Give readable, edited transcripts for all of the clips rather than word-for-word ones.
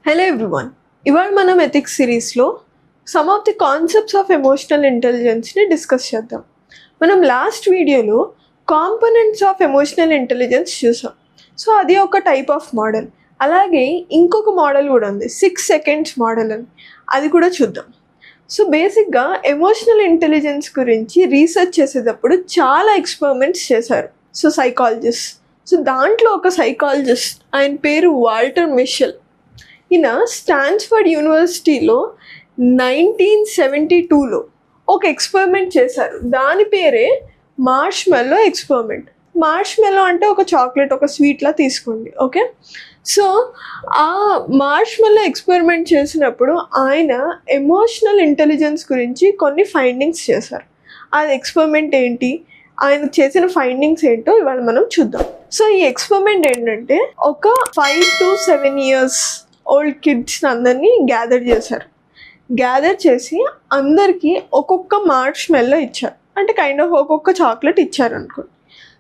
Hello everyone, ఇవాళ మనం ethics సిరీస్లో some of the concepts of emotional ఇంటెలిజెన్స్ని డిస్కస్ చేద్దాం. మనం లాస్ట్ వీడియోలో కాంపోనెంట్స్ ఆఫ్ ఎమోషనల్ ఇంటెలిజెన్స్ చూసాం. సో అది ఒక టైప్ ఆఫ్ మోడల్. అలాగే ఇంకొక మోడల్ కూడా ఉంది, 6 సెకండ్స్ మోడల్ అని, అది కూడా చూద్దాం. సో బేసిక్గా ఎమోషనల్ ఇంటెలిజెన్స్ గురించి రీసెర్చ్ చేసేటప్పుడు చాలా ఎక్స్పెరిమెంట్స్ చేశారు. సో సైకాలజిస్ట్, సో దాంట్లో ఒక సైకాలజిస్ట్, ఆయన పేరు వాల్టర్ మిషెల్. ఈయన స్టాన్ఫర్డ్ యూనివర్సిటీలో 1972లో ఒక ఎక్స్పెరిమెంట్ చేశారు. దాని పేరే మార్ష్మెల్లో ఎక్స్పెరిమెంట్. మార్ష్మెల్లో అంటే ఒక చాక్లెట్, ఒక స్వీట్లా తీసుకోండి, ఓకే. సో ఆ మార్ష్మెల్లో ఎక్స్పెరిమెంట్ చేసినప్పుడు ఆయన ఎమోషనల్ ఇంటెలిజెన్స్ గురించి కొన్ని ఫైండింగ్స్ చేశారు. అది ఎక్స్పెరిమెంట్ ఏంటి, ఆయన చేసిన ఫైండింగ్స్ ఏంటో ఇవాళ మనం చూద్దాం. సో ఈ ఎక్స్పెరిమెంట్ ఏంటంటే, ఒక 5 to 7 years ఓల్డ్ కిడ్స్ అందరినీ గ్యాదర్ చేశారు. గ్యాదర్ చేసి అందరికీ ఒక్కొక్క మార్ష్మెల్లో ఇచ్చారు, అంటే కైండ్ ఆఫ్ ఒక్కొక్క చాక్లెట్ ఇచ్చారు అనుకోండి.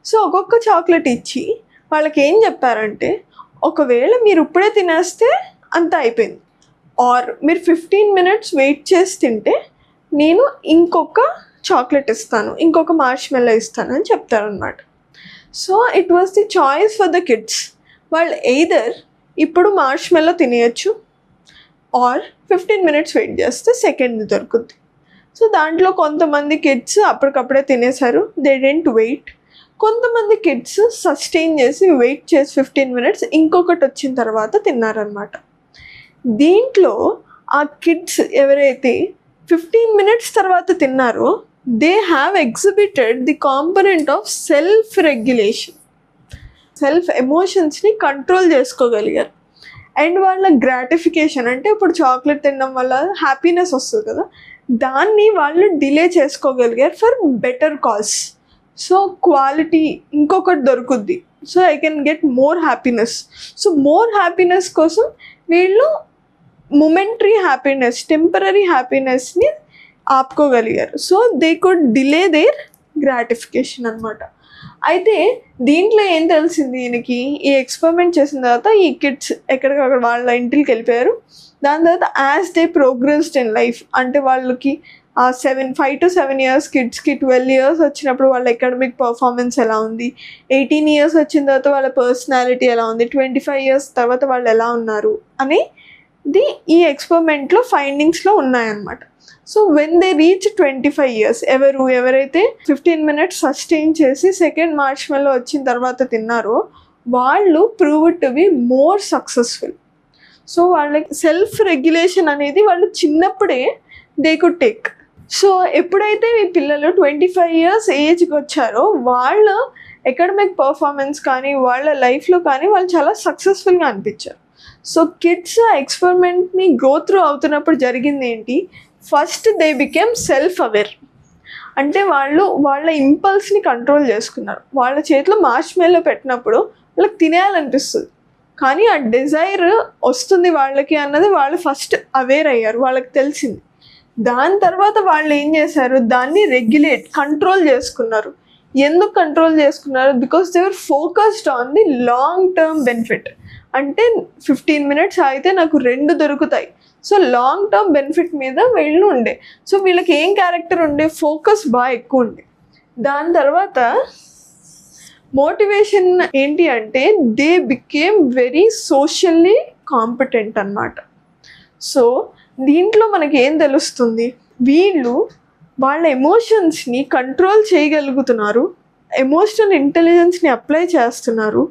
సో ఒక్కొక్క చాక్లెట్ ఇచ్చి వాళ్ళకి ఏం చెప్పారంటే, ఒకవేళ మీరు ఇప్పుడే తినేస్తే అంత అయిపోయింది, ఆర్ మీరు 15 minutes వెయిట్ చేసి తింటే నేను ఇంకొక చాక్లెట్ ఇస్తాను, ఇంకొక మార్ష్మెల్లో ఇస్తాను అని చెప్తారనమాట. So it was the choice for the kids. వాళ్ళు ఎయిదర్ ఇప్పుడు మార్ష్మెల్లో తినేయచ్చు, ఆర్ 15 minutes వెయిట్ చేస్తే సెకండ్ దొరుకుద్ది. సో దాంట్లో కొంతమంది కిడ్స్ అప్పటికప్పుడే తినేశారు, దే డెంట్ వెయిట్. కొంతమంది కిడ్స్ సస్టైన్ చేసి వెయిట్ చేసి 15 minutes ఇంకొకటి వచ్చిన తర్వాత తిన్నారనమాట. దీంట్లో ఆ కిడ్స్ ఎవరైతే 15 minutes తర్వాత తిన్నారో, they have exhibited the component of self regulation. Self ఎమోషన్స్ని కంట్రోల్ చేసుకోగలిగారు. అండ్ వాళ్ళ గ్రాటిఫికేషన్, అంటే ఇప్పుడు చాక్లెట్ తినడం వల్ల హ్యాపీనెస్ వస్తుంది కదా, దాన్ని వాళ్ళు డిలే చేసుకోగలిగారు for better cause. So quality ఇంకొకటి దొరుకుద్ది, so I can get more happiness. So more happiness కోసం వీళ్ళు మొమెంటరీ హ్యాపీనెస్, టెంపరీ హ్యాపీనెస్ని ఆపుకోగలిగారు. So they could delay their gratification అనమాట. అయితే దీంట్లో ఏం తెలిసింది ఈయనకి, ఈ ఎక్స్పెరిమెంట్ చేసిన తర్వాత ఈ కిడ్స్ ఎక్కడికక్కడ వాళ్ళ ఇంటికి వెళ్ళిపోయారు. దాని తర్వాత as they progressed in life, అంటే వాళ్ళకి ఆ 5 to 7 years కిడ్స్కి 12 years వచ్చినప్పుడు వాళ్ళ అకాడమిక్ పర్ఫార్మెన్స్ ఎలా ఉంది, 18 years వచ్చిన తర్వాత వాళ్ళ పర్సనాలిటీ ఎలా ఉంది, 25 years తర్వాత వాళ్ళు ఎలా ఉన్నారు అనేది ఈ ఎక్స్పెరిమెంట్లో ఫైండింగ్స్లో ఉన్నాయన్నమాట. So when they reach 25 years, ఎవరైతే 15 minutes సస్టైన్ చేసి సెకండ్ మార్ష్మెల్లో వచ్చిన తర్వాత తిన్నారో వాళ్ళు proved to be more successful. So వాళ్ళకి సెల్ఫ్ రెగ్యులేషన్ అనేది వాళ్ళు చిన్నప్పుడే దే కుడ్ టేక్. సో ఎప్పుడైతే మీ పిల్లలు 25 years ఏజ్కి వచ్చారో వాళ్ళ అకాడమిక్ పర్ఫార్మెన్స్ కానీ వాళ్ళ లైఫ్లో కానీ వాళ్ళు చాలా సక్సెస్ఫుల్గా అనిపించారు. సో కిడ్స్ ఆ ఎక్స్పెరిమెంట్ని గో త్రూ అవుతున్నప్పుడు జరిగింది ఏంటి, first they became self aware. అంటే వాళ్ళు వాళ్ళ ఇంపల్స్ని కంట్రోల్ చేసుకున్నారు. వాళ్ళ చేతిలో మార్ష్మెల్లో పెట్టినప్పుడు వాళ్ళకి తినేయాలనిపిస్తుంది, కానీ ఆ డిజైర్ వస్తుంది వాళ్ళకి అన్నది వాళ్ళు ఫస్ట్ అవేర్ అయ్యారు, వాళ్ళకి తెలిసింది. దాని తర్వాత వాళ్ళు ఏం చేశారు, దాన్ని కంట్రోల్ చేసుకున్నారు. ఎందుకు కంట్రోల్ చేసుకున్నారు, because they were focused on the long term benefit. అంటే 15 minutes అయితే నాకు 2 దొరుకుతాయి, సో లాంగ్ టర్మ్ బెనిఫిట్ మీద వీళ్ళు ఉండే. సో వీళ్ళకి ఏం క్యారెక్టర్ ఉండే, ఫోకస్ బాగా ఎక్కువ ఉండే. దాని తర్వాత మోటివేషన్ ఏంటి అంటే, they became very socially competent అన్నమాట. సో దీంట్లో మనకి ఏం తెలుస్తుంది, వీళ్ళు వాళ్ళ ఎమోషన్స్ని కంట్రోల్ చేయగలుగుతున్నారు, ఎమోషనల్ ఇంటెలిజెన్స్ని అప్లై చేస్తున్నారు.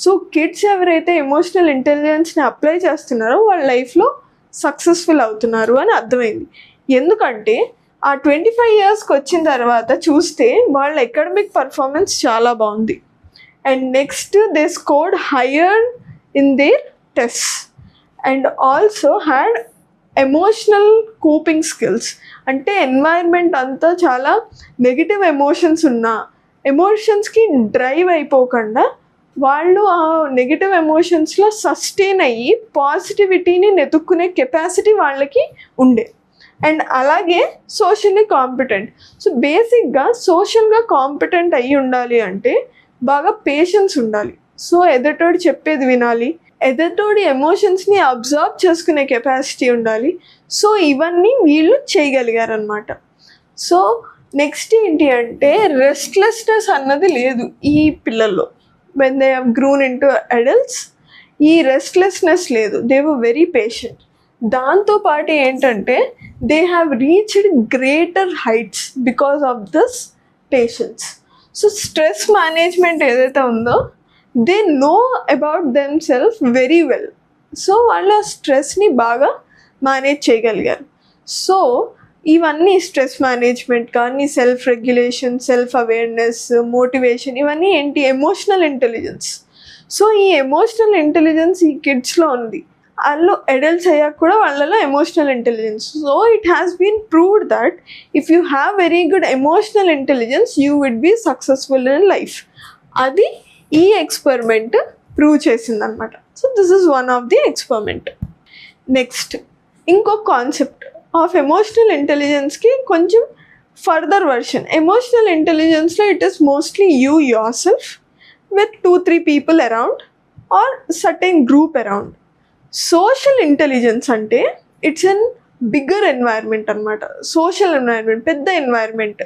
సో కిడ్స్ ఎవరైతే ఎమోషనల్ ఇంటెలిజెన్స్ని అప్లై చేస్తున్నారో వాళ్ళ లైఫ్లో సక్సెస్ఫుల్ అవుతున్నారు అని అర్థమైంది. ఎందుకంటే ఆ 25 yearsకి వచ్చిన తర్వాత చూస్తే వాళ్ళ అకాడమిక్ పర్ఫార్మెన్స్ చాలా బాగుంది. And next they scored higher in there test and also had emotional coping skills. అంటే ఎన్వైర్న్మెంట్ అంతా చాలా నెగిటివ్ ఎమోషన్స్ ఉన్నా ఎమోషన్స్కి డ్రైవ్ అయిపోకుండా వాళ్ళు ఆ నెగిటివ్ ఎమోషన్స్లో సస్టైన్ అయ్యి పాజిటివిటీని నెతుక్కునే కెపాసిటీ వాళ్ళకి ఉండే. అండ్ అలాగే సోషల్లీ కాంపిటెంట్. సో బేసిక్గా సోషల్గా కాంపిటెంట్ అయ్యి ఉండాలి అంటే బాగా పేషెన్స్ ఉండాలి. సో ఎదుటోడు చెప్పేది వినాలి, ఎదుటోడి ఎమోషన్స్ని అబ్జర్వ్ చేసుకునే కెపాసిటీ ఉండాలి. సో ఇవన్నీ వీళ్ళు చేయగలిగారు అనమాట. సో నెక్స్ట్ ఏంటి అంటే రెస్ట్లెస్నెస్ అన్నది లేదు ఈ పిల్లల్లో. When they have grown in to adults ఈ రెస్ట్లెస్నెస్ లేదు. They were very patient. దాంతోపాటు ఏంటంటే they have reached greater heights because of this patience. So stress management ఏదైతే ఉందో they know about them self very well. So వాళ్ళు ఆ స్ట్రెస్ని బాగా మేనేజ్ చేయగలిగారు. సో ఇవన్నీ స్ట్రెస్ మేనేజ్మెంట్ కానీ self regulation, self awareness, motivation ఇవన్నీ ఏంటి ఎమోషనల్ ఇంటెలిజెన్స్. సో ఈ ఎమోషనల్ ఇంటెలిజెన్స్ ఈ కిడ్స్లో ఉంది. వాళ్ళు అడల్ట్స్ అయ్యాక కూడా వాళ్ళలో emotional intelligence. So it has been proved that if you have very good emotional intelligence you will be successful in life. అది ఈ ఎక్స్పెరిమెంట్ ప్రూవ్ చేసిందనమాట. So this is one of the experiment. Next ఇంకొక concept of emotional ఇంటెలిజెన్స్కి కొంచెం further version. Emotional ఇంటెలిజెన్స్లో it is mostly you your self with 2-3 people around or certain group around. Social intelligence అంటే it's an bigger environment అనమాట. Social environment పెద్ద environment.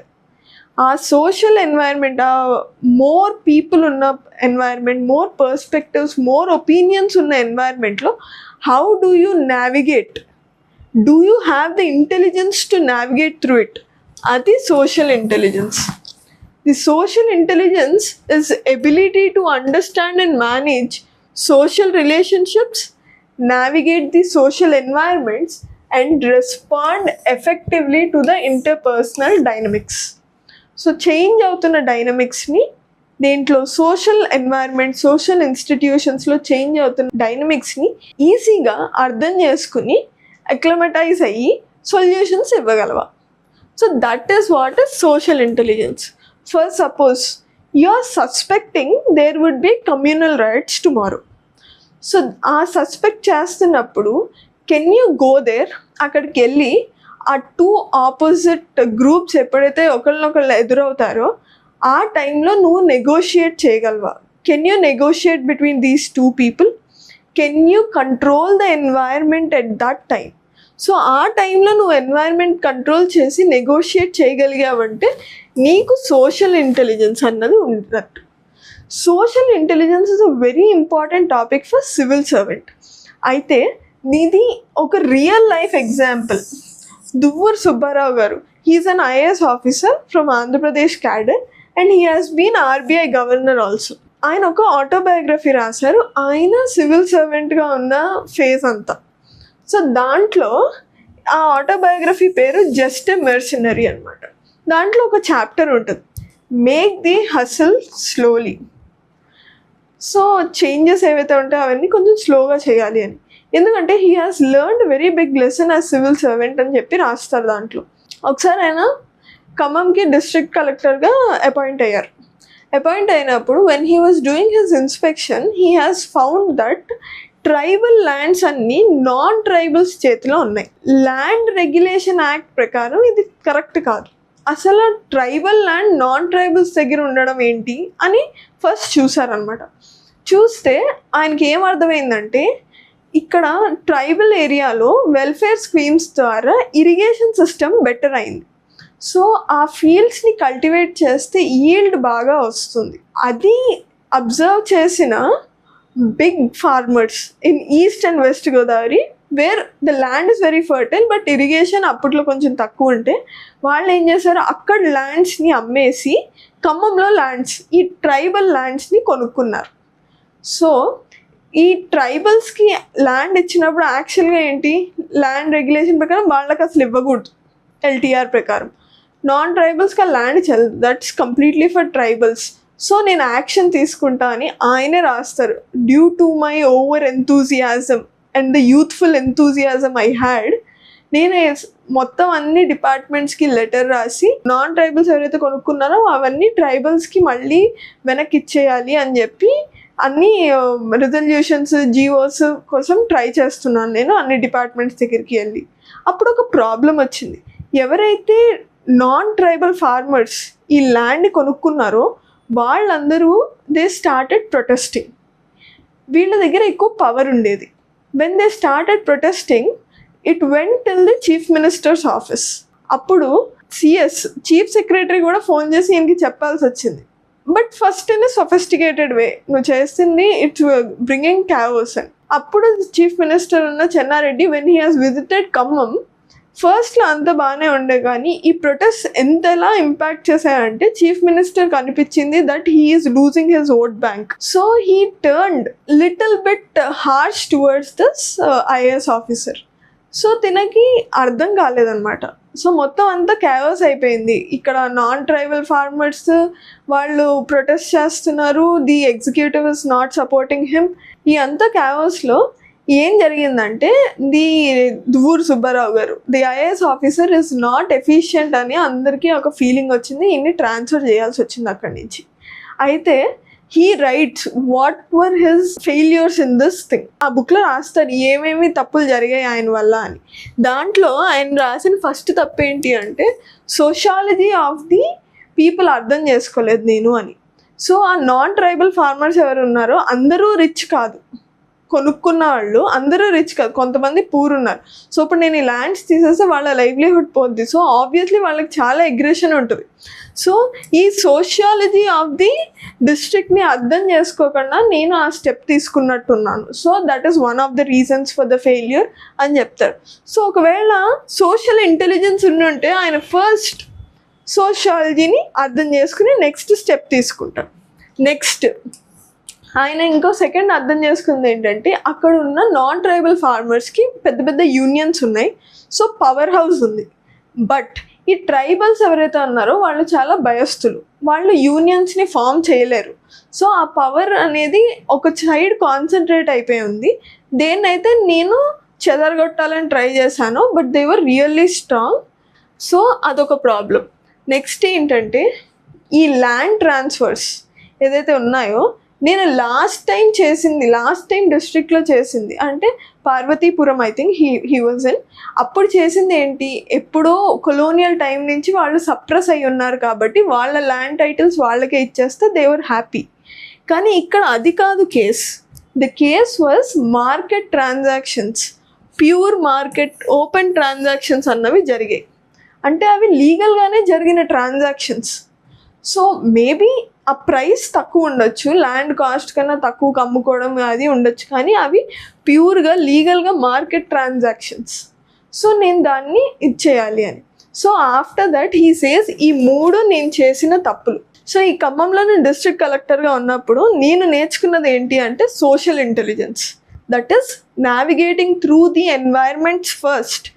ఆ social environment, ఆ more people ఉన్న environment, more perspectives, more opinions ఉన్న ఎన్వైర్న్మెంట్లో how do you navigate, do you have the intelligence to navigate through it. అది social intelligence. The social intelligence is ability to understand and manage social relationships, navigate the social environments, and respond effectively to the interpersonal dynamics. So change అవుతున్న డైనమిక్స్ని దేంట్లో social environment, social ఇన్స్టిట్యూషన్స్లో change అవుతున్న డైనమిక్స్ని ఈజీగా అర్థం చేసుకుని అక్లమటైజ్ అయ్యి సొల్యూషన్స్ ఇవ్వగలవా. So that is what is social intelligence. For suppose you are suspecting there would be communal riots tomorrow. So ఆ సస్పెక్ట్ చేస్తున్నప్పుడు కెన్ యూ గో దేర్, అక్కడికి వెళ్ళి ఆ 2 ఆపోజిట్ గ్రూప్స్ ఎప్పుడైతే ఒకళ్ళనొకళ్ళు ఎదురవుతారో ఆ టైంలో నువ్వు నెగోషియేట్ చేయగలవా? Can you negotiate between these 2 people? Can you control the environment at that time? So ఆ టైంలో నువ్వు ఎన్వైర్న్మెంట్ కంట్రోల్ చేసి నెగోషియేట్ చేయగలిగావంటే నీకు సోషల్ ఇంటెలిజెన్స్ అన్నది ఉన్నట్టు. Social intelligence is a very important topic for civil servant. అయితే నీది ఒక real life example. Duvvuru Subbarao garu, he is an IAS officer from Andhra Pradesh cadre and he has been RBI governor also. ఆయన ఒక ఆటోబయోగ్రఫీ రాశారు, ఆయన సివిల్ సర్వెంట్గా ఉన్న ఫేజ్ అంతా. సో దాంట్లో ఆ ఆటోబయోగ్రఫీ పేరు జస్ట్ ఎ మెర్సినరీ అనమాట. దాంట్లో ఒక చాప్టర్ ఉంటుంది, make the hassle slowly. So changes ఏవైతే ఉంటాయో అవన్నీ కొంచెం స్లోగా చేయాలి అని. ఎందుకంటే he has learned very big lesson as civil servant అని చెప్పి రాస్తారు దాంట్లో. ఒకసారి ఆయన ఖమ్మంకి డిస్ట్రిక్ట్ కలెక్టర్గా అపాయింట్ అయ్యారు. అపాయింట్ అయినప్పుడు when he was doing his inspection he has found that tribal lands అన్నీ నాన్ ట్రైబల్స్ చేతిలో ఉన్నాయి. ల్యాండ్ రెగ్యులేషన్ యాక్ట్ ప్రకారం ఇది కరెక్ట్ కాదు. అసలు ట్రైబల్ ల్యాండ్ నాన్ ట్రైబల్స్ దగ్గర ఉండడం ఏంటి అని ఫస్ట్ చూసారనమాట. చూస్తే ఆయనకి ఏం అర్థమైందంటే ఇక్కడ ట్రైబల్ ఏరియాలో వెల్ఫేర్ స్కీమ్స్ ద్వారా ఇరిగేషన్ సిస్టమ్ బెటర్ అయింది. సో ఆ ఫీల్డ్స్ని కల్టివేట్ చేస్తే ఈల్డ్ బాగా వస్తుంది. అది అబ్జర్వ్ చేసిన big farmers in East and West Godavari where the land is very fertile but irrigation అప్పట్లో కొంచెం తక్కువ ఉంటే వాళ్ళు ఏం చేశారు, అక్కడ ల్యాండ్స్ని అమ్మేసి ఖమ్మంలో ల్యాండ్స్, ఈ ట్రైబల్ ల్యాండ్స్ని కొనుక్కున్నారు. సో ఈ ట్రైబల్స్కి ల్యాండ్ ఇచ్చినప్పుడు యాక్చువల్గా ఏంటి, ల్యాండ్ రెగ్యులేషన్ ప్రకారం వాళ్ళకి అసలు ఇవ్వకూడదు. ఎల్టీఆర్ ప్రకారం నాన్ ట్రైబల్స్కి ఆ ల్యాండ్ చెల్లదు, that's completely for tribals. So నేను యాక్షన్ తీసుకుంటా అని ఆయనే రాస్తారు. Due to my over enthusiasm and the youthful enthusiasm I had, నేను మొత్తం అన్ని డిపార్ట్మెంట్స్కి లెటర్ రాసి నాన్ ట్రైబల్స్ ఎవరైతే కొనుక్కున్నారో అవన్నీ ట్రైబల్స్కి మళ్ళీ వెనక్కి ఇచ్చేయాలి అని చెప్పి అన్ని రిజల్యూషన్స్, జిఓస్ కోసం ట్రై చేస్తున్నాను నేను అన్ని డిపార్ట్మెంట్స్ దగ్గరికి వెళ్ళి. అప్పుడు ఒక ప్రాబ్లం వచ్చింది. ఎవరైతే నాన్ ట్రైబల్ ఫార్మర్స్ ఈ ల్యాండ్ కొనుక్కున్నారో వాళ్ళందరూ దే స్టార్టెడ్ ప్రొటెస్టింగ్. వీళ్ళ దగ్గర ఎక్కువ పవర్ ఉండేది. When they started protesting it went till the chief ministers office. అప్పుడు చీఫ్ సెక్రటరీ కూడా ఫోన్ చేసి ఈయనకి చెప్పాల్సి వచ్చింది. బట్ ఫస్ట్ ఇన్ సొఫిస్టికేటెడ్ వే, నువ్వు చేస్తుంది ఇట్స్ బ్రింగింగ్ క్యావోస్ అని. అప్పుడు చీఫ్ మినిస్టర్ ఉన్న Chenna Reddy when he has visited Khammam, ఫస్ట్లో అంత బాగానే ఉండే, కానీ ఈ ప్రొటెస్ట్ ఎంతలా ఇంపాక్ట్ చేశాయంటే చీఫ్ మినిస్టర్కి అనిపించింది that he is losing his vote bank. So he turned little bit harsh towards this IAS officer. So తినకి అర్థం కాలేదన్నమాట. సో మొత్తం అంతా క్యావస్ అయిపోయింది. ఇక్కడ నాన్ ట్రైబల్ ఫార్మర్స్ వాళ్ళు ప్రొటెస్ట్ చేస్తున్నారు, the executive is not supporting him. ఈ అంతా క్యావస్లో ఏం జరిగిందంటే Duvvuru Subbarao garu, the IAS officer is not efficient అని అందరికీ ఒక ఫీలింగ్ వచ్చింది. ఇన్ని ట్రాన్స్ఫర్ చేయాల్సి వచ్చింది అక్కడి నుంచి. అయితే he writes what were his failures in this thing. ఆ బుక్లో రాస్తారు ఏమేమి తప్పులు జరిగాయి ఆయన వల్ల అని. దాంట్లో ఆయన రాసిన ఫస్ట్ తప్పు ఏంటి అంటే సోషాలజీ ఆఫ్ ది పీపుల్ అర్థం చేసుకోలేదు నేను అని. సో ఆ నాన్ ట్రైబల్ ఫార్మర్స్ ఎవరు ఉన్నారో అందరూ రిచ్ కాదు, కొనుక్కున్న వాళ్ళు అందరూ రిచ్ కాదు, కొంతమంది పూర్ ఉన్నారు. సో ఇప్పుడు నేను ఈ ల్యాండ్స్ తీసేస్తే వాళ్ళ లైవ్లీహుడ్ పోద్ది. సో ఆబ్వియస్లీ వాళ్ళకి చాలా అగ్రెషన్ ఉంటుంది. సో ఈ సోషియాలజీ ఆఫ్ ది డిస్ట్రిక్ట్ని అర్థం చేసుకోకుండా నేను ఆ స్టెప్ తీసుకున్నట్టున్నాను. So that is one of the reasons for the failure అని చెప్తారు. సో ఒకవేళ సోషల్ ఇంటెలిజెన్స్ ఉంటే ఆయన ఫస్ట్ సోషియాలజీని అర్థం చేసుకుని నెక్స్ట్ స్టెప్ తీసుకుంటారు. నెక్స్ట్ ఆయన ఇంకో సెకండ్ అర్థం చేసుకుంది ఏంటంటే అక్కడ ఉన్న నాన్ ట్రైబల్ ఫార్మర్స్కి పెద్ద పెద్ద యూనియన్స్ ఉన్నాయి, సో పవర్ హౌస్ ఉంది. బట్ ఈ ట్రైబల్స్ ఎవరైతే ఉన్నారో వాళ్ళు చాలా భయస్థులు, వాళ్ళు యూనియన్స్ని ఫామ్ చేయలేరు. సో ఆ పవర్ అనేది ఒక సైడ్ కాన్సన్ట్రేట్ అయిపోయి ఉంది. దేన్నైతే నేను చెదరగొట్టాలని ట్రై చేశాను, but they were really strong. So అదొక ప్రాబ్లం. నెక్స్ట్ ఏంటంటే ఈ ల్యాండ్ ట్రాన్స్ఫర్స్ ఏదైతే ఉన్నాయో, నేను లాస్ట్ టైం డిస్ట్రిక్ట్లో చేసింది అంటే Parvathipuram, I think he was in. అప్పుడు చేసింది ఏంటి, ఎప్పుడో కొలోనియల్ టైం నుంచి వాళ్ళు సప్రెస్ అయి ఉన్నారు కాబట్టి వాళ్ళ ల్యాండ్ టైటిల్స్ వాళ్ళకే ఇచ్చేస్తే దే వర్ హ్యాపీ. కానీ ఇక్కడ అది కాదు case. The case was market transactions, pure market open transactions అన్నవి జరిగాయి. అంటే అవి లీగల్గానే జరిగిన ట్రాన్సాక్షన్స్. సో మేబీ ఆ ప్రైస్ తక్కువ ఉండొచ్చు, ల్యాండ్ కాస్ట్ కన్నా తక్కువకి అమ్ముకోవడం అది ఉండొచ్చు, కానీ అవి ప్యూర్గా లీగల్గా మార్కెట్ ట్రాన్సాక్షన్స్. సో నేను దాన్ని ఇచ్చేయాలి అని. So after that he says ఈ మూడు నేను చేసిన తప్పులు. సో ఈ ఖమ్మంలో నేను డిస్ట్రిక్ట్ కలెక్టర్గా ఉన్నప్పుడు నేను నేర్చుకున్నది ఏంటి అంటే social intelligence, that is navigating through the environments first,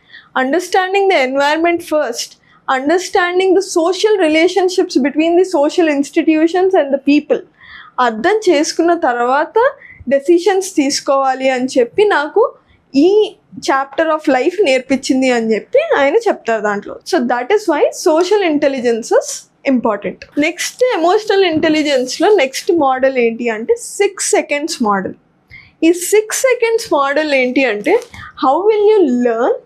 understanding the environment first, understanding the social relationships between the social institutions and the people. అర్థం చేసుకున్న తర్వాత డెసిషన్స్ తీసుకోవాలి అని చెప్పి నాకు ఈ చాప్టర్ ఆఫ్ లైఫ్ నేర్పించింది అని చెప్పి ఆయన చెప్తారు దాంట్లో. So that is why social intelligence is important. Next emotional ఇంటెలిజెన్స్లో నెక్స్ట్ మోడల్ ఏంటి అంటే 6 seconds మోడల్. ఈ 6 seconds మోడల్ ఏంటి అంటే how will you learn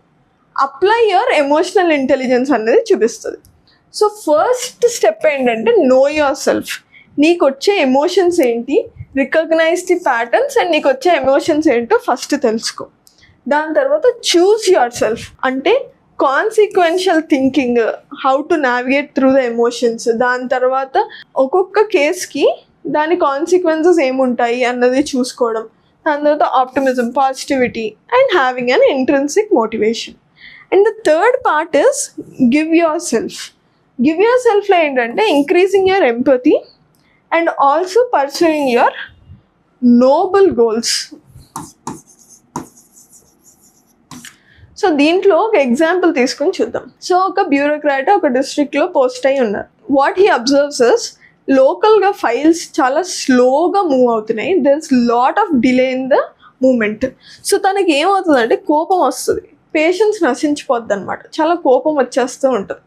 apply your emotional intelligence అనేది చూపిస్తుంది. సో ఫస్ట్ స్టెప్ ఏంటంటే నో యువర్ సెల్ఫ్. నీకు వచ్చే ఎమోషన్స్ ఏంటి, రికగ్నైజ్ ది ప్యాటర్న్స్ అండ్ నీకు వచ్చే ఎమోషన్స్ ఏంటో ఫస్ట్ తెలుసుకో. దాని తర్వాత చూస్ యువర్ సెల్ఫ్ అంటే consequential thinking, how to navigate through the emotions. దాని తర్వాత ఒక్కొక్క కేస్కి దాని కాన్సిక్వెన్సెస్ ఏముంటాయి అన్నది చూసుకోవడం. దాని తర్వాత optimism, positivity and having an intrinsic motivation. And the third part is give yourself. Give your సెల్ఫ్లో ఏంటంటే increasing your empathy and also pursuing your noble goals. So దీంట్లో ఒక ఎగ్జాంపుల్ తీసుకొని చూద్దాం. సో ఒక బ్యూరోక్రాట్ ఒక డిస్ట్రిక్ట్లో పోస్ట్ అయి ఉన్నారు. వాట్ హీ అబ్జర్వ్స్ ఇస్ లోకల్గా ఫైల్స్ చాలా స్లోగా మూవ్ అవుతున్నాయి, there is lot of delay in the movement. So తనకి ఏమవుతుందంటే కోపం వస్తుంది, పేషెన్స్ నశించిపోద్ది అనమాట, చాలా కోపం వచ్చేస్తూ ఉంటుంది.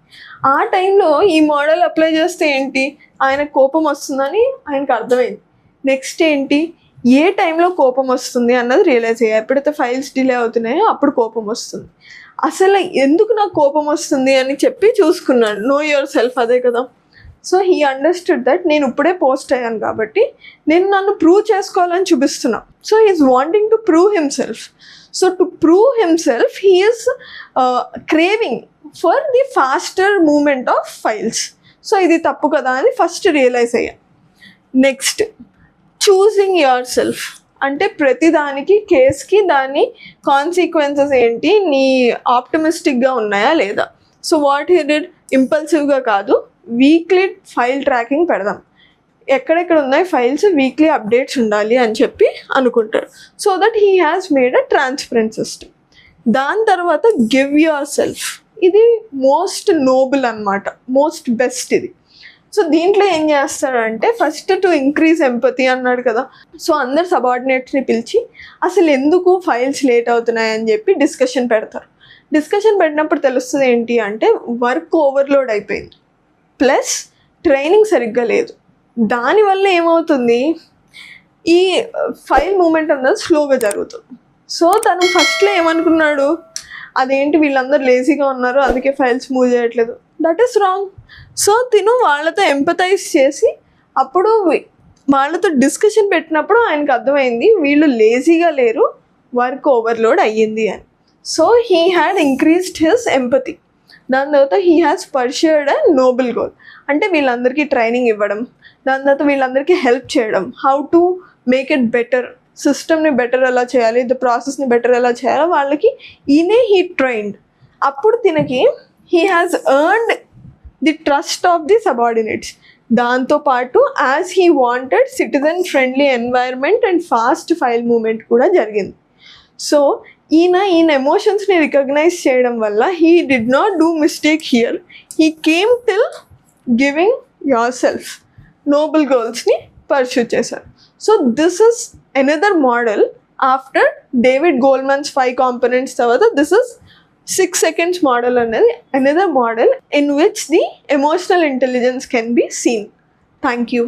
ఆ టైంలో ఈ మోడల్ అప్లై చేస్తే ఏంటి, ఆయన కోపం వస్తుందని ఆయనకు అర్థమైంది. నెక్స్ట్ ఏంటి, ఏ టైంలో కోపం వస్తుంది అన్నది రియలైజ్ అయ్యాయి. ఎప్పుడైతే ఫైల్స్ డిలే అవుతున్నాయో అప్పుడు కోపం వస్తుంది. అసలు ఎందుకు నాకు కోపం వస్తుంది అని చెప్పి చూసుకున్నాడు. నో యువర్ సెల్ఫ్, అదే కదా. సో హీ అండర్స్టూడ్ దట్ నేను ఇప్పుడే పోస్ట్ అయ్యాను కాబట్టి నేను నన్ను ప్రూవ్ చేసుకోవాలని చూపిస్తున్నా. So he is wanting to prove himself. So to prove himself he is craving for the faster movement of files. So ఇది తప్పు కదా అని ఫస్ట్ రియలైజ్ అయ్యా. నెక్స్ట్, చూసింగ్ యువర్ సెల్ఫ్ అంటే ప్రతిదానికి కేస్కి దాని కాన్సిక్వెన్సెస్ ఏంటి, నీ ఆప్టమిస్టిక్గా ఉన్నాయా లేదా. సో వాట్ హీ డిడ్, ఇంపల్సివ్గా కాదు, వీక్లీ ఫైల్ ట్రాకింగ్ పెడదాం, ఎక్కడెక్కడ ఉన్నాయి ఫైల్స్, వీక్లీ అప్డేట్స్ ఉండాలి అని చెప్పి అనుకుంటాడు. So that he has made a transparent system. దాని తర్వాత గివ్ యువర్ సెల్ఫ్, ఇది మోస్ట్ నోబుల్ అనమాట, మోస్ట్ బెస్ట్ ఇది. సో దీంట్లో ఏం చేస్తాడంటే ఫస్ట్ టు ఇంక్రీజ్ ఎంపతి అన్నాడు కదా. సో అందరు సబార్డినేట్స్ని పిలిచి అసలు ఎందుకు ఫైల్స్ లేట్ అవుతున్నాయని చెప్పి డిస్కషన్ పెడతారు. డిస్కషన్ పెట్టినప్పుడు తెలుస్తుంది ఏంటి అంటే వర్క్ ఓవర్లోడ్ అయిపోయింది, ప్లస్ ట్రైనింగ్ సరిగ్గా లేదు. దానివల్ల ఏమవుతుంది, ఈ ఫైల్ మూమెంట్ అన్నది స్లోగా జరుగుతుంది. సో తను ఫస్ట్లో ఏమనుకున్నాడు, అదేంటి వీళ్ళందరూ లేజీగా ఉన్నారు అందుకే ఫైల్స్ మూవ్ చేయట్లేదు. That is wrong. సో తిను వాళ్ళతో ఎంపథైజ్ చేసి అప్పుడు వాళ్ళతో డిస్కషన్ పెట్టినప్పుడు ఆయనకు అర్థమైంది వీళ్ళు లేజీగా లేరు, వర్క్ ఓవర్లోడ్ అయ్యింది అని. So he had increased his empathy. దాని తర్వాత he has pursued a noble goal, అంటే వీళ్ళందరికీ ట్రైనింగ్ ఇవ్వడం, దాని తర్వాత వీళ్ళందరికీ హెల్ప్ చేయడం, how to make it better, సిస్టమ్ని బెటర్ ఎలా చేయాలి, ద ప్రాసెస్ని బెటర్ ఎలా చేయాలో వాళ్ళకి ఈయనే హీ ట్రైన్డ్. అప్పుడు తినకి he has earned the trust of the subordinates. దాంతోపాటు as he wanted citizen friendly environment and fast file movement కూడా జరిగింది. సో ఈయన ఎమోషన్స్ని రికగ్నైజ్ చేయడం వల్ల he did not do mistake here, he came till giving yourself, noble గోల్స్ని pursue చేశారు. So this is another model after David Goleman's 5 components తర్వాత this is 6 seconds model అనేది another model in which the emotional intelligence can be seen. Thank you.